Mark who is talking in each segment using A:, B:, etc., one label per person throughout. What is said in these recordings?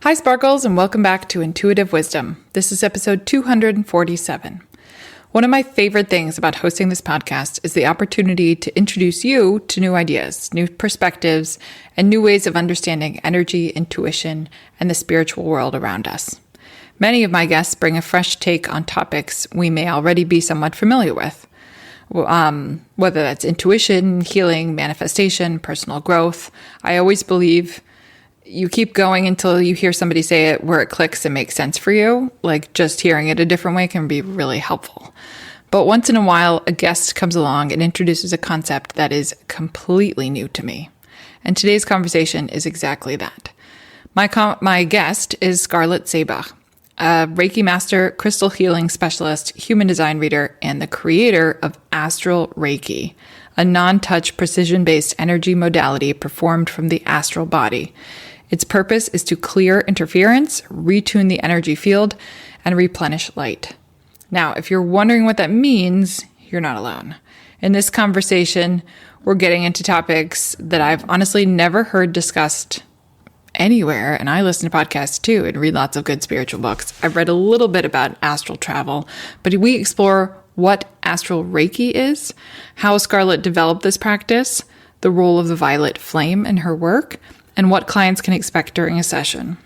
A: Hi, Sparkles, and welcome back to Intuitive Wisdom. This is episode 247. One of my favorite things about hosting this podcast is the opportunity to introduce you to new ideas, new perspectives, and new ways of understanding energy, intuition, and the spiritual world around us. Many of my guests bring a fresh take on topics we may already be somewhat familiar with, whether that's intuition, healing, manifestation, personal growth. I always believe you keep going until you hear somebody say it where it clicks and makes sense for you. Like just hearing it a different way can be really helpful. But once in a while, a guest comes along and introduces a concept that is completely new to me. And today's conversation is exactly that. My guest is Scarlett Seebach, a Reiki Master, crystal healing specialist, human design reader, and the creator of Astral Reiki, a non-touch precision-based energy modality performed from the astral body. Its purpose is to clear interference, retune the energy field, and replenish light. Now, if you're wondering what that means, you're not alone. In this conversation, we're getting into topics that I've honestly never heard discussed anywhere, and I listen to podcasts too and read lots of good spiritual books. I've read a little bit about astral travel, but we explore what Astral Reiki is, how Scarlett developed this practice, the role of the violet flame in her work, and what clients can expect during a session.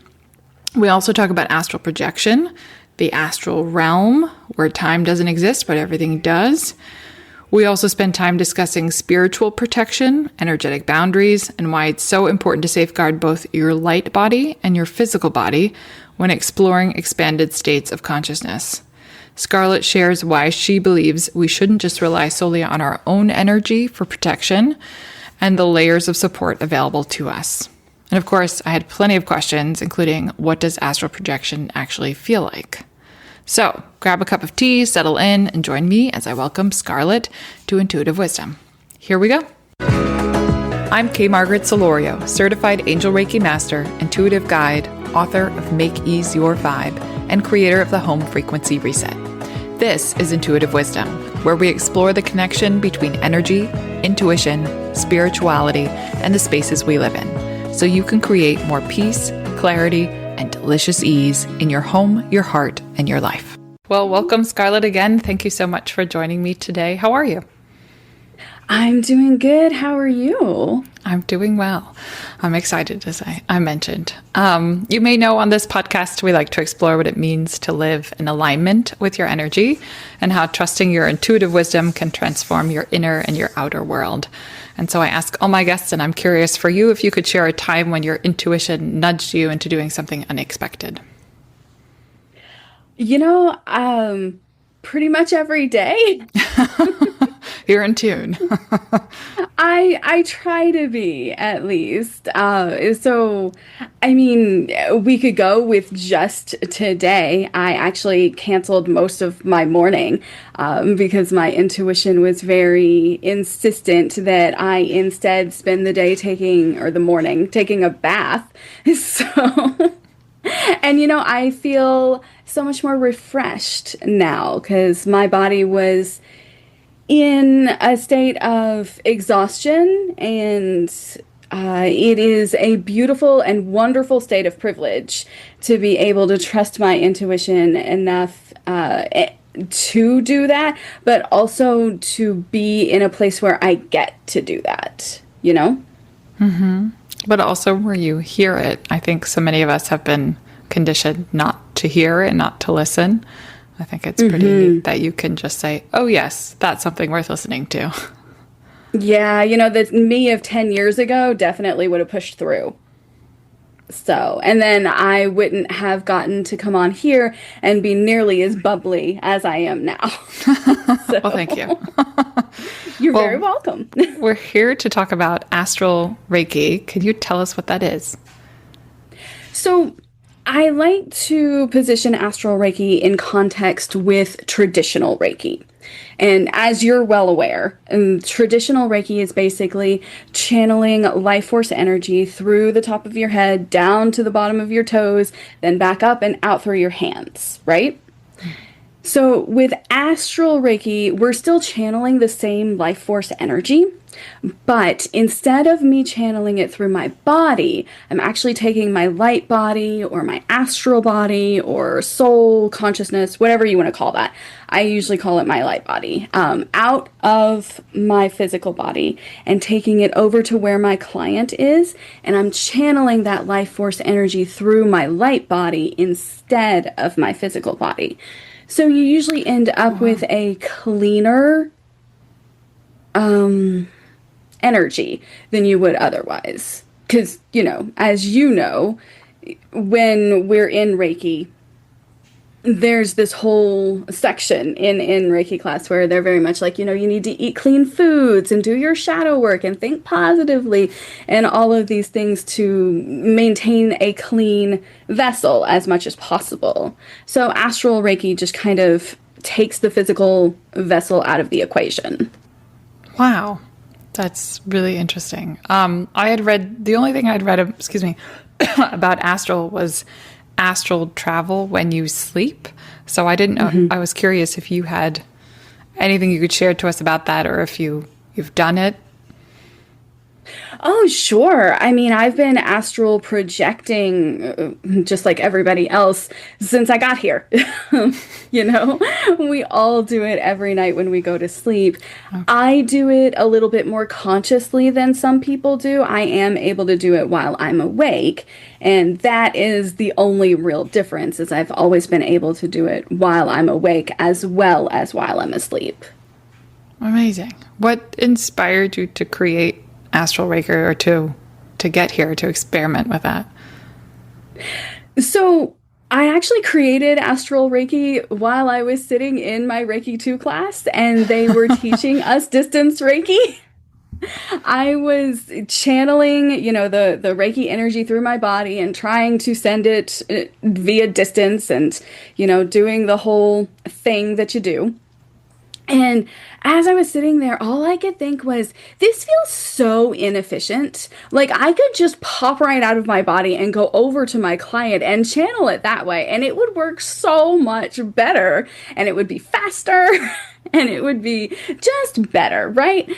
A: We also talk about astral projection, the astral realm, where time doesn't exist, but everything does. We also spend time discussing spiritual protection, energetic boundaries, and why it's so important to safeguard both your light body and your physical body when exploring expanded states of consciousness. Scarlett shares why she believes we shouldn't just rely solely on our own energy for protection and the layers of support available to us. And of course, I had plenty of questions, including what does astral projection actually feel like? So grab a cup of tea, settle in, and join me as I welcome Scarlett to Intuitive Wisdom. Here we go. I'm K. Margaret Solorio, certified Angel Reiki Master, intuitive guide, author of Make Ease Your Vibe, and creator of the Home Frequency Reset. This is Intuitive Wisdom, where we explore the connection between energy, intuition, spirituality, and the spaces we live in, so you can create more peace, clarity, and delicious ease in your home, your heart, and your life. Well, welcome, Scarlett, again. Thank you so much for joining me today. How are you?
B: I'm doing good. How are you?
A: I'm doing well. I'm excited, as I mentioned. You may know on this podcast, we like to explore what it means to live in alignment with your energy and how trusting your intuitive wisdom can transform your inner and your outer world. And so I ask all my guests, and I'm curious for you, if you could share a time when your intuition nudged you into doing something unexpected.
B: Pretty much every day.
A: You're in tune.
B: I try to be, at least. We could go with just today. I actually canceled most of my morning because my intuition was very insistent that I instead spend the day taking a bath. So... And, I feel so much more refreshed now because my body was in a state of exhaustion, and it is a beautiful and wonderful state of privilege to be able to trust my intuition enough to do that, but also to be in a place where I get to do that,
A: Mm-hmm. But also where you hear it. I think so many of us have been conditioned not to hear it, not to listen. I think it's pretty neat that you can just say, oh yes, that's something worth listening to.
B: Yeah, the me of 10 years ago definitely would have pushed through. So, and then I wouldn't have gotten to come on here and be nearly as bubbly as I am now.
A: Well, thank you.
B: You're very welcome.
A: We're here to talk about Astral Reiki. Can you tell us what that is?
B: So I like to position Astral Reiki in context with traditional Reiki. And as you're well aware, traditional Reiki is basically channeling life force energy through the top of your head, down to the bottom of your toes, then back up and out through your hands, right? So with Astral Reiki, we're still channeling the same life force energy, but instead of me channeling it through my body, I'm actually taking my light body or my astral body or soul consciousness, whatever you want to call that. I usually call it my light body, out of my physical body and taking it over to where my client is. And I'm channeling that life force energy through my light body instead of my physical body. So you usually end up with a cleaner energy than you would otherwise. Because, as you know, when we're in Reiki, there's this whole section in Reiki class where they're very much like, you need to eat clean foods and do your shadow work and think positively and all of these things to maintain a clean vessel as much as possible. So Astral Reiki just kind of takes the physical vessel out of the equation.
A: Wow. That's really interesting. The only thing I'd read, about astral was astral travel when you sleep. So I didn't know, I was curious if you had anything you could share to us about that, or if you've done it.
B: Oh, sure. I mean, I've been astral projecting just like everybody else since I got here. We all do it every night when we go to sleep. Okay. I do it a little bit more consciously than some people do. I am able to do it while I'm awake. And that is the only real difference, is I've always been able to do it while I'm awake as well as while I'm asleep.
A: Amazing. What inspired you to create Astral Reiki, or to get here to experiment with that?
B: So I actually created Astral Reiki while I was sitting in my Reiki 2 class, and they were teaching us distance Reiki. I was channeling, the Reiki energy through my body and trying to send it via distance and, doing the whole thing that you do. And as I was sitting there, all I could think was, this feels so inefficient. Like, I could just pop right out of my body and go over to my client and channel it that way, and it would work so much better, and it would be faster, and it would be just better, right?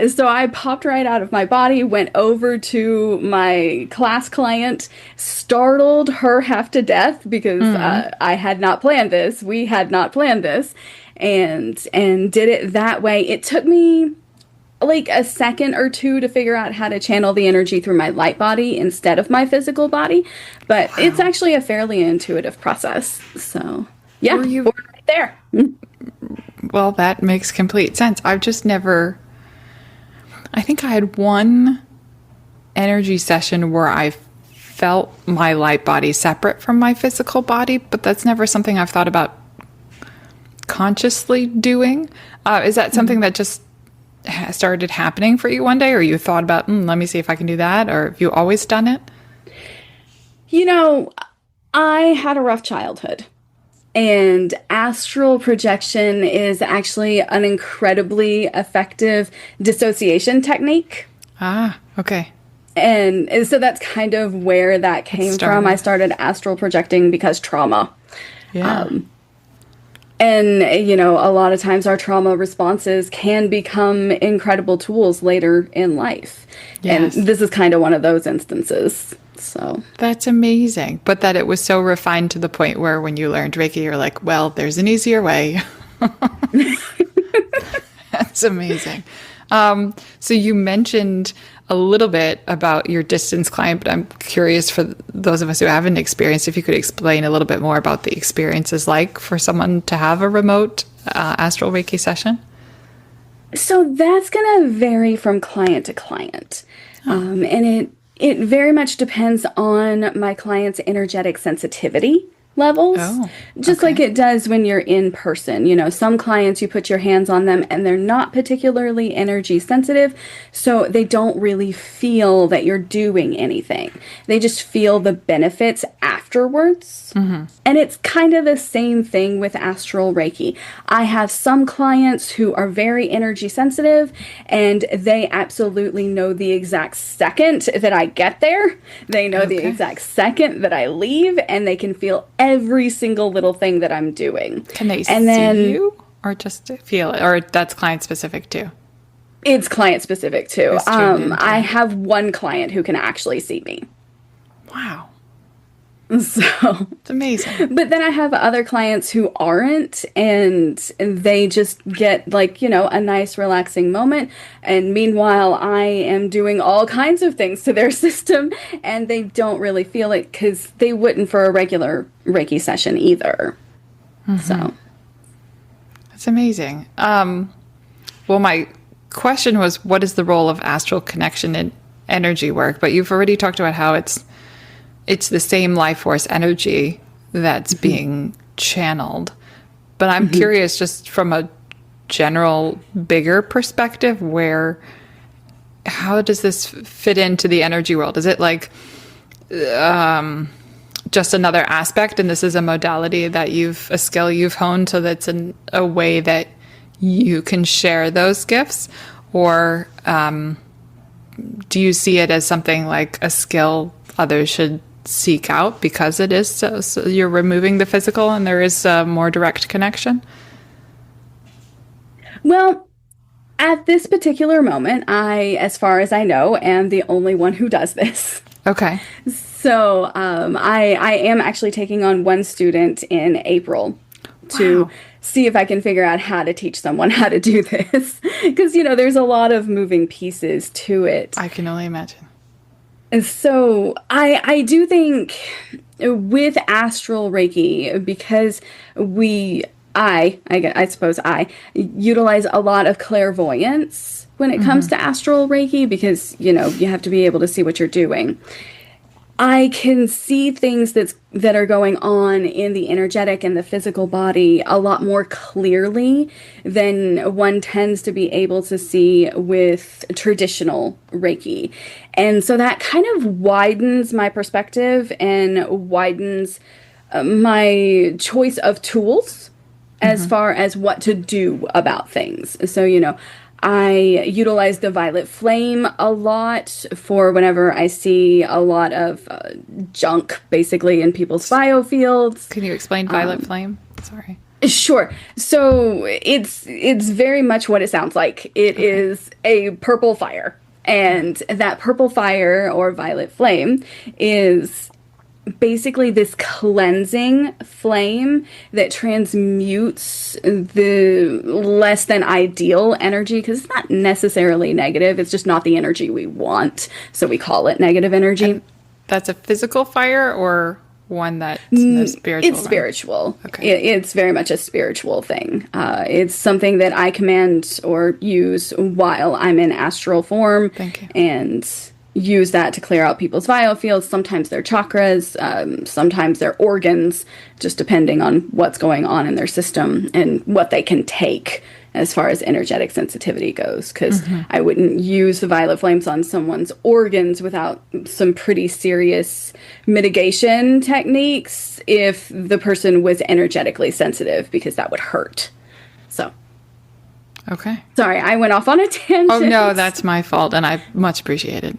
B: So I popped right out of my body, went over to my class client, startled her half to death because I had not planned this. We had not planned this. And did it that way. It took me like a second or two to figure out how to channel the energy through my light body instead of my physical body, but It's actually a fairly intuitive process. So yeah, we're right there.
A: Well, that makes complete sense. I've just never, I think I had one energy session where I felt my light body separate from my physical body, but that's never something I've thought about consciously doing. Is that something that just started happening for you one day, or you thought about, let me see if I can do that, or have you always done it?
B: I had a rough childhood, and astral projection is actually an incredibly effective dissociation technique.
A: Ah, okay.
B: And so that's kind of where that came from. I started astral projecting because trauma.
A: Yeah.
B: And, a lot of times our trauma responses can become incredible tools later in life. Yes. And this is kind of one of those instances. So
A: that's amazing. But that it was so refined to the point where when you learned Reiki, you're like, well, there's an easier way. That's amazing. So you mentioned a little bit about your distance client, but I'm curious, for those of us who haven't experienced, if you could explain a little bit more about the experiences like for someone to have a remote Astral Reiki session.
B: So that's going to vary from client to client. And it very much depends on my client's energetic sensitivity levels, just like it does when you're in person. Some clients, you put your hands on them and they're not particularly energy sensitive, so they don't really feel that you're doing anything. They just feel the benefits after afterwards. And it's kind of the same thing with Astral Reiki. I have some clients who are very energy sensitive, and they absolutely know the exact second that I get there. They know the exact second that I leave, and they can feel every single little thing that I'm doing.
A: Can they see you or just feel it? Or that's client specific too?
B: It's client specific too. I have one client who can actually see me.
A: Wow.
B: So
A: it's amazing.
B: But then I have other clients who aren't, and they just get like, a nice relaxing moment. And meanwhile, I am doing all kinds of things to their system, and they don't really feel it because they wouldn't for a regular Reiki session either. So
A: that's amazing. Well, my question was, what is the role of astral connection in energy work? But you've already talked about how it's the same life force energy that's being channeled. But I'm curious, just from a general, bigger perspective, how does this fit into the energy world? Is it like just another aspect, and this is a modality that a skill you've honed so that's a way that you can share those gifts? Or do you see it as something like a skill others should seek out because it is so you're removing the physical and there is a more direct connection?
B: Well, at this particular moment, I, as far as I know, am the only one who does this.
A: Okay.
B: So I am actually taking on one student in April to see if I can figure out how to teach someone how to do this. Because, there's a lot of moving pieces to it.
A: I can only imagine.
B: And so I do think with Astral Reiki, because I suppose I utilize a lot of clairvoyance when it comes to Astral Reiki, because, you have to be able to see what you're doing. I can see things that are going on in the energetic and the physical body a lot more clearly than one tends to be able to see with traditional Reiki. And so that kind of widens my perspective and widens my choice of tools as far as what to do about things. So, I utilize the violet flame a lot for whenever I see a lot of junk, basically, in people's biofields.
A: Can you explain violet flame? Sorry.
B: Sure. So it's very much what it sounds like. It is a purple fire. And that purple fire or violet flame is basically this cleansing flame that transmutes the less than ideal energy, because it's not necessarily negative, it's just not the energy we want, so we call it negative energy.
A: And that's a physical fire or one that's in spiritual?
B: It's spiritual.
A: Okay.
B: It's very much a spiritual thing. It's something that I command or use while I'm in astral form.
A: Thank you.
B: And use that to clear out people's biofields, sometimes their chakras, sometimes their organs, just depending on what's going on in their system and what they can take as far as energetic sensitivity goes. Because I wouldn't use the violet flames on someone's organs without some pretty serious mitigation techniques if the person was energetically sensitive, because that would hurt. So.
A: Okay.
B: Sorry, I went off on a tangent.
A: Oh, no, that's my fault, and I much appreciate it.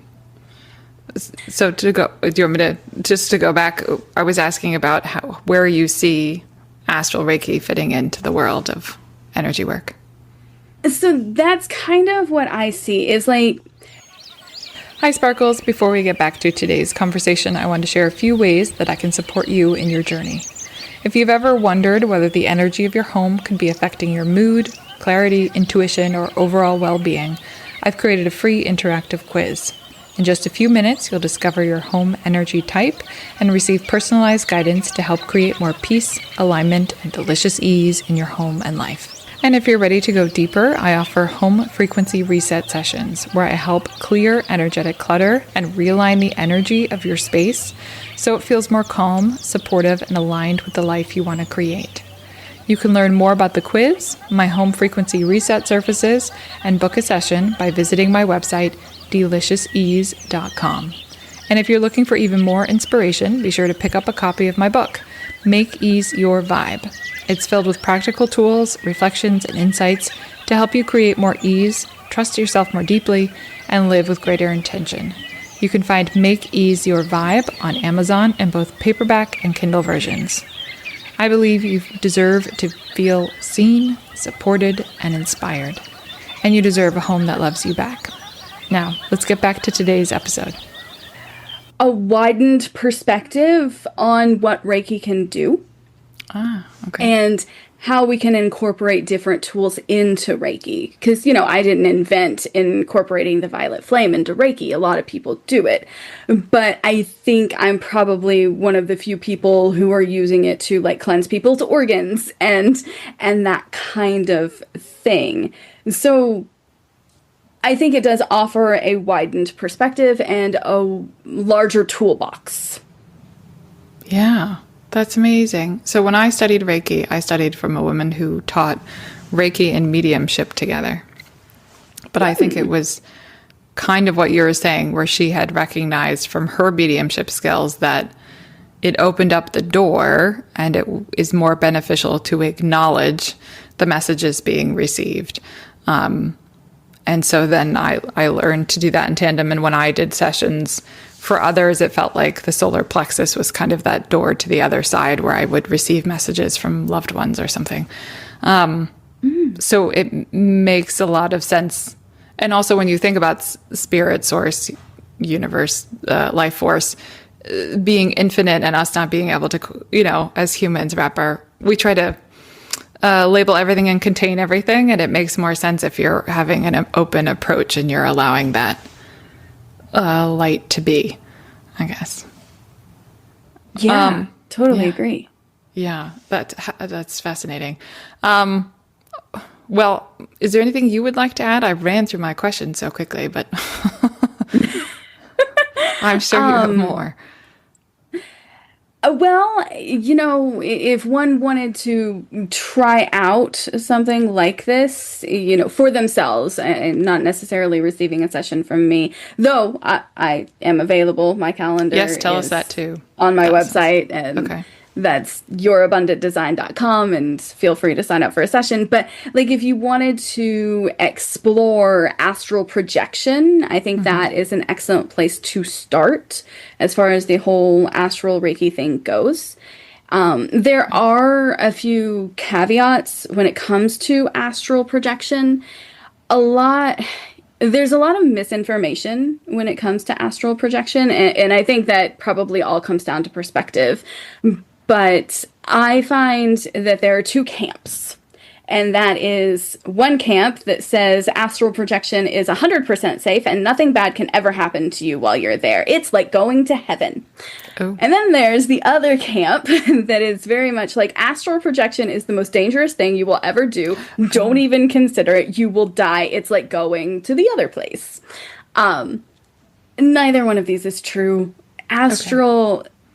A: So do you want me to go back? I was asking about where you see Astral Reiki fitting into the world of energy work.
B: So that's kind of what I see is like...
A: Hi, Sparkles. Before we get back to today's conversation, I want to share a few ways that I can support you in your journey. If you've ever wondered whether the energy of your home could be affecting your mood, clarity, intuition, or overall well-being, I've created a free interactive quiz. In just a few minutes, you'll discover your home energy type and receive personalized guidance to help create more peace, alignment, and delicious ease in your home and life. And if you're ready to go deeper, I offer home frequency reset sessions where I help clear energetic clutter and realign the energy of your space so it feels more calm, supportive, and aligned with the life you want to create. You can learn more about the quiz, my home frequency reset services, and book a session by visiting my website, deliciousease.com. And if you're looking for even more inspiration, be sure to pick up a copy of my book, Make Ease Your Vibe. It's filled with practical tools, reflections, and insights to help you create more ease, trust yourself more deeply, and live with greater intention. You can find Make Ease Your Vibe on Amazon in both paperback and Kindle versions. I believe you deserve to feel seen, supported, and inspired. And you deserve a home that loves you back. Now, let's get back to today's episode.
B: A widened perspective on what Reiki can do.
A: Okay.
B: And how we can incorporate different tools into Reiki. Because, I didn't invent incorporating the violet flame into Reiki. A lot of people do it. But I think I'm probably one of the few people who are using it to cleanse people's organs and that kind of thing. So I think it does offer a widened perspective and a larger toolbox.
A: Yeah. That's amazing. So when I studied Reiki, I studied from a woman who taught Reiki and mediumship together. But I think it was kind of what you were saying, where she had recognized from her mediumship skills that it opened up the door and it is more beneficial to acknowledge the messages being received. And so then I learned to do that in tandem. And when I did sessions for others, it felt like the solar plexus was kind of that door to the other side where I would receive messages from loved ones or something. So it makes a lot of sense. And also when you think about spirit, source, universe, life force, being infinite and us not being able to, as humans we try to label everything and contain everything. And it makes more sense if you're having an open approach and you're allowing that light to be, I guess.
B: Yeah, totally agree.
A: Yeah, that's fascinating. Well, is there anything you would like to add? I ran through my questions so quickly, but I'm sure you have more.
B: Well, if one wanted to try out something like this, for themselves, and not necessarily receiving a session from me, though I am available. My calendar
A: Yes, tell us that too.
B: On my website, and
A: okay.
B: That's yourabundantdesign.com, and feel free to sign up for a session. But if you wanted to explore astral projection, I think that is an excellent place to start as far as the whole astral Reiki thing goes. There are a few caveats when it comes to astral projection. There's a lot of misinformation when it comes to astral projection, and I think that probably all comes down to perspective. But I find that there are two camps, and that is one camp that says astral projection is 100% safe and nothing bad can ever happen to you while you're there. It's like going to heaven. Oh. And then there's the other camp that is very much like astral projection is the most dangerous thing you will ever do. Don't even consider it. You will die. It's like going to the other place. Neither one of these is true.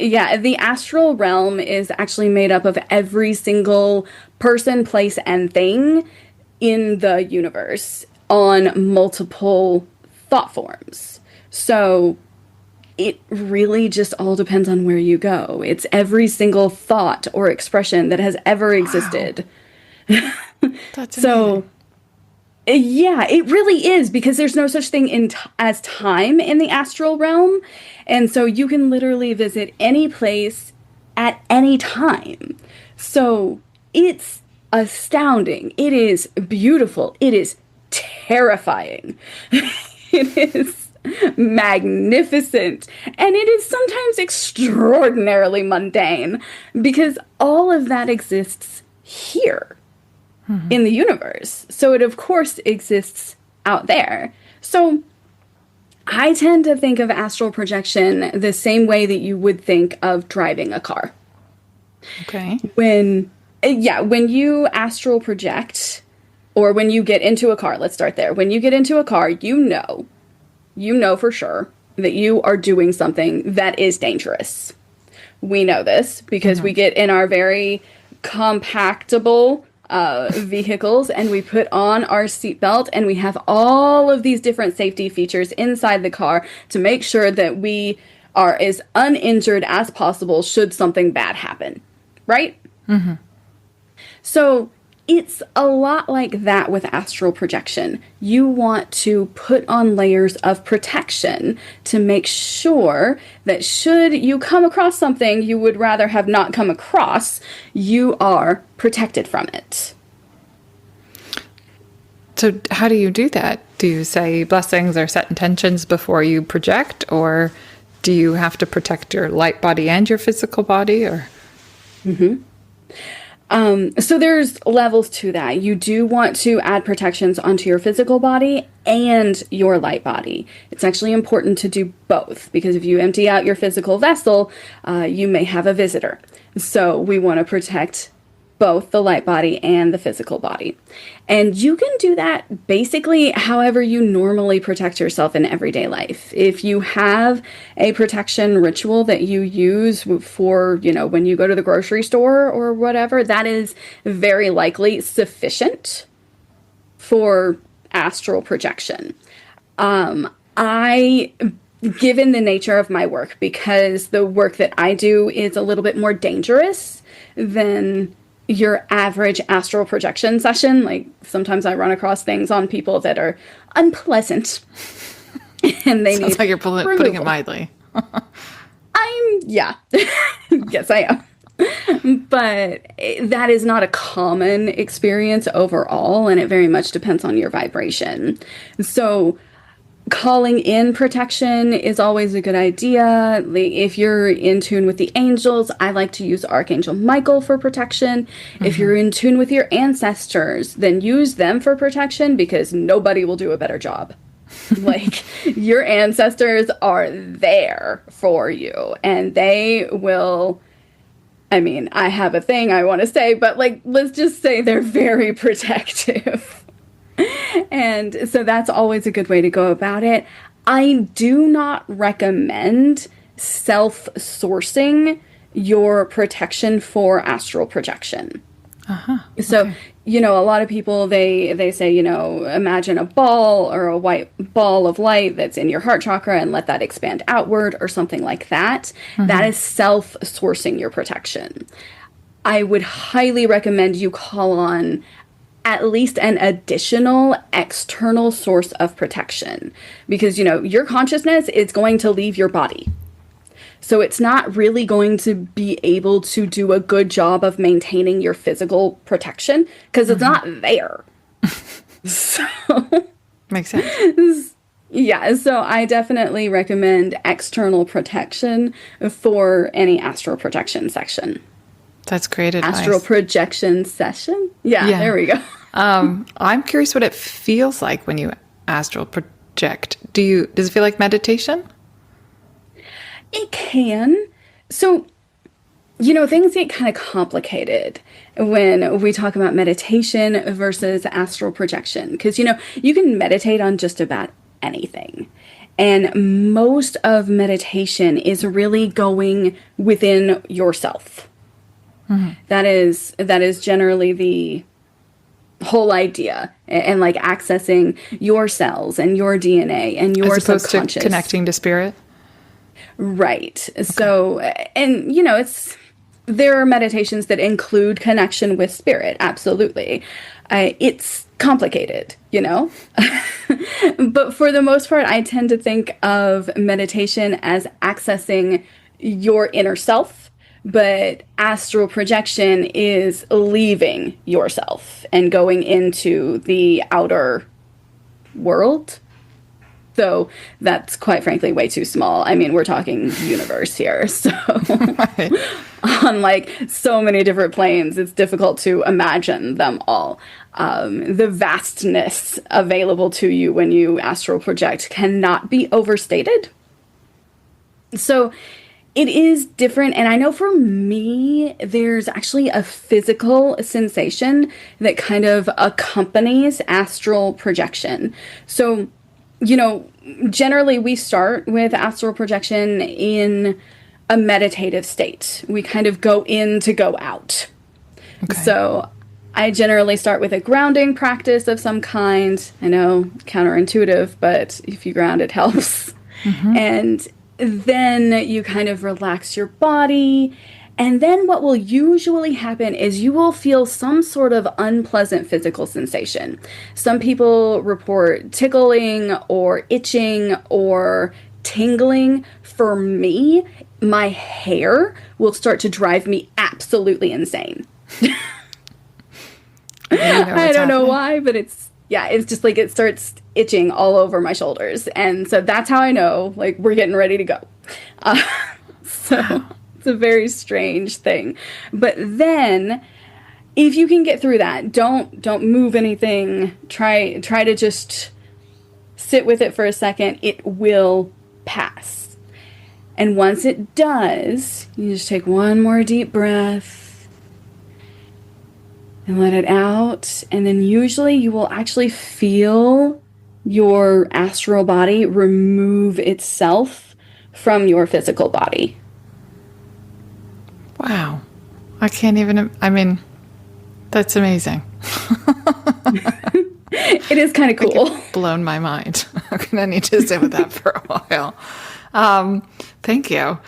B: Yeah, the astral realm is actually made up of every single person, place, and thing in the universe on multiple thought forms. So it really just all depends on where you go. It's every single thought or expression that has ever existed. Wow. That's amazing. So yeah, it really is, because there's no such thing as time in the astral realm. And so you can literally visit any place at any time. So it's astounding. It is beautiful. It is terrifying. It is magnificent. And it is sometimes extraordinarily mundane, because all of that exists here. In the universe. So it, of course, exists out there. So I tend to think of astral projection the same way that you would think of driving a car.
A: Okay.
B: When you astral project, or when you get into a car, let's start there. When you get into a car, you know for sure that you are doing something that is dangerous. We know this because we get in our very compactable vehicles and we put on our seatbelt, and we have all of these different safety features inside the car to make sure that we are as uninjured as possible should something bad happen, right? Mm-hmm. So it's a lot like that with astral projection. You want to put on layers of protection to make sure that should you come across something you would rather have not come across, you are protected from it.
A: So how do you do that? Do you say blessings or set intentions before you project, or do you have to protect your light body and your physical body? Or
B: so there's levels to that. You do want to add protections onto your physical body and your light body. It's actually important to do both, because if you empty out your physical vessel, you may have a visitor. So we want to protect both the light body and the physical body. And you can do that basically however you normally protect yourself in everyday life. If you have a protection ritual that you use for, when you go to the grocery store or whatever, that is very likely sufficient for astral projection. Given the nature of my work, because the work that I do is a little bit more dangerous than your average astral projection session. Like, sometimes I run across things on people that are unpleasant and they
A: sounds
B: need
A: like you're putting it mildly.
B: Yeah. Yes, I am. But that is not a common experience overall, and it very much depends on your vibration. So calling in protection is always a good idea. If you're in tune with the angels, I like to use Archangel Michael for protection. Mm-hmm. If you're in tune with your ancestors, then use them for protection, because nobody will do a better job. Like, your ancestors are there for you, and they will, I have a thing I want to say, but let's just say they're very protective. And so that's always a good way to go about it. I do not recommend self-sourcing your protection for astral projection. So, okay. A lot of people, they say, imagine a ball or a white ball of light that's in your heart chakra and let that expand outward or something like that. Mm-hmm. That is self-sourcing your protection. I would highly recommend you call on at least an additional external source of protection, because, your consciousness is going to leave your body. So it's not really going to be able to do a good job of maintaining your physical protection, because it's not there. So
A: makes sense.
B: Yeah, so I definitely recommend external protection for any astral projection section.
A: That's great advice.
B: Astral projection session? Yeah, there we go.
A: I'm curious what it feels like when you astral project. Does it feel like meditation?
B: It can. So, things get kind of complicated when we talk about meditation versus astral projection. Because, you can meditate on just about anything. And most of meditation is really going within yourself. Mm-hmm. That is generally the whole idea, and accessing your cells and your DNA and your
A: as opposed
B: subconscious.
A: To connecting to spirit.
B: Right. Okay. So, and there are meditations that include connection with spirit. Absolutely. It's complicated, but for the most part, I tend to think of meditation as accessing your inner self. But astral projection is leaving yourself and going into the outer world. So that's, quite frankly, way too small. We're talking universe here. So right. On so many different planes, it's difficult to imagine them all. The vastness available to you when you astral project cannot be overstated. So it is different, and I know for me, there's actually a physical sensation that kind of accompanies astral projection. So, generally we start with astral projection in a meditative state. We kind of go in to go out. Okay. So I generally start with a grounding practice of some kind. I know, counterintuitive, but if you ground, it helps. Mm-hmm. And then you kind of relax your body. And then what will usually happen is you will feel some sort of unpleasant physical sensation. Some people report tickling or itching or tingling. For me, my hair will start to drive me absolutely insane. I don't know why, but it's just like it starts itching all over my shoulders. And so that's how I know, like, we're getting ready to go. So it's a very strange thing. But then if you can get through that, don't move anything. Try to just sit with it for a second. It will pass. And once it does, you just take one more deep breath and let it out. And then usually you will actually feel your astral body remove itself from your physical body.
A: Wow. I mean, that's amazing.
B: It is kind of cool.
A: Like, it's blown my mind. I'm going to need to sit with that for a while. Thank you.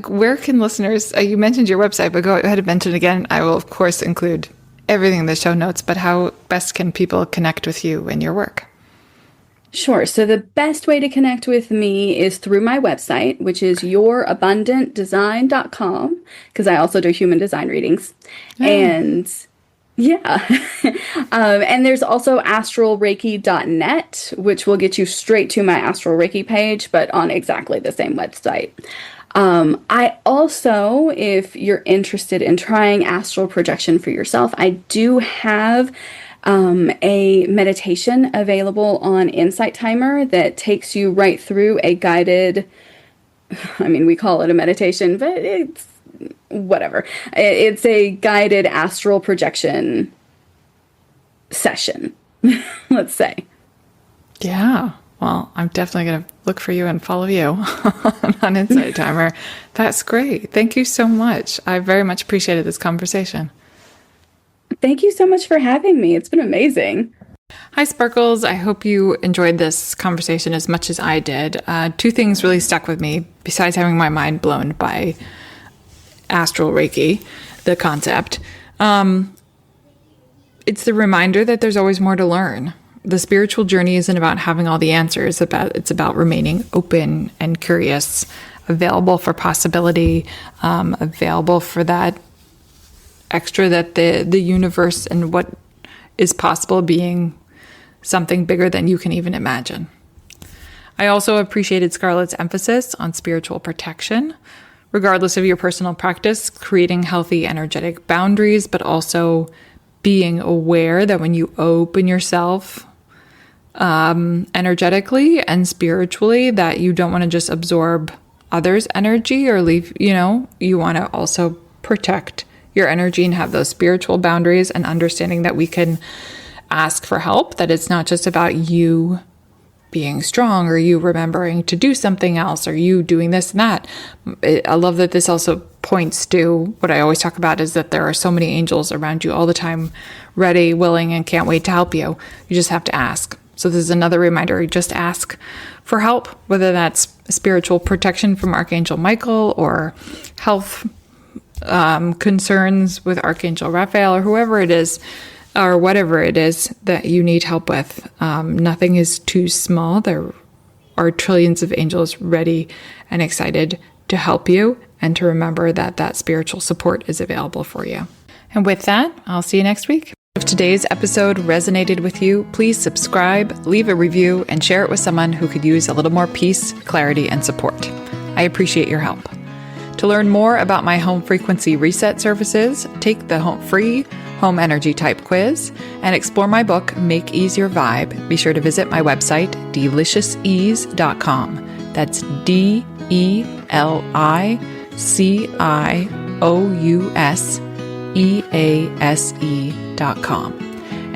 A: Where can listeners, you mentioned your website, but go ahead and mention it again. I will, of course, include everything in the show notes, but how best can people connect with you and your work?
B: Sure. So the best way to connect with me is through my website, which is yourabundantdesign.com, because I also do human design readings. Oh. And yeah. And there's also astralreiki.net, which will get you straight to my Astral Reiki page, but on exactly the same website. I also, if you're interested in trying astral projection for yourself, I do have a meditation available on Insight Timer that takes you right through a guided, we call it a meditation, but it's whatever. It's a guided astral projection session, let's say.
A: Yeah. Well, I'm definitely going to look for you and follow you on Insight Timer. That's great. Thank you so much. I very much appreciated this conversation.
B: Thank you so much for having me. It's been amazing.
A: Hi, Sparkles. I hope you enjoyed this conversation as much as I did. Two things really stuck with me, besides having my mind blown by Astral Reiki, the concept. It's the reminder that there's always more to learn. The spiritual journey isn't about having all the answers. It's about remaining open and curious, available for possibility, available for that extra that the universe and what is possible being something bigger than you can even imagine. I also appreciated Scarlett's emphasis on spiritual protection, regardless of your personal practice, creating healthy energetic boundaries, but also being aware that when you open yourself energetically and spiritually, that you don't want to just absorb others' energy or leave, you want to also protect your energy and have those spiritual boundaries, and understanding that we can ask for help, that it's not just about you being strong or you remembering to do something else or you doing this and that. I love that this also points to what I always talk about, is that there are so many angels around you all the time, ready, willing, and can't wait to help you. You just have to ask. So this is another reminder, you just ask for help, whether that's spiritual protection from Archangel Michael or health concerns with Archangel Raphael or whoever it is, or whatever it is that you need help with. Nothing is too small. There are trillions of angels ready and excited to help you, and to remember that that spiritual support is available for you. And with that, I'll see you next week. If today's episode resonated with you, please subscribe, leave a review, and share it with someone who could use a little more peace, clarity, and support. I appreciate your help. To learn more about my home frequency reset services, take the free home energy type quiz, and explore my book, Make Ease Your Vibe, be sure to visit my website, deliciousease.com. That's DELICIOUSEASE.com.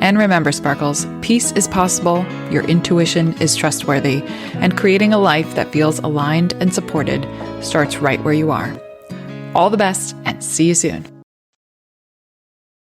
A: And remember, Sparkles, peace is possible, your intuition is trustworthy, and creating a life that feels aligned and supported starts right where you are. All the best, and see you soon.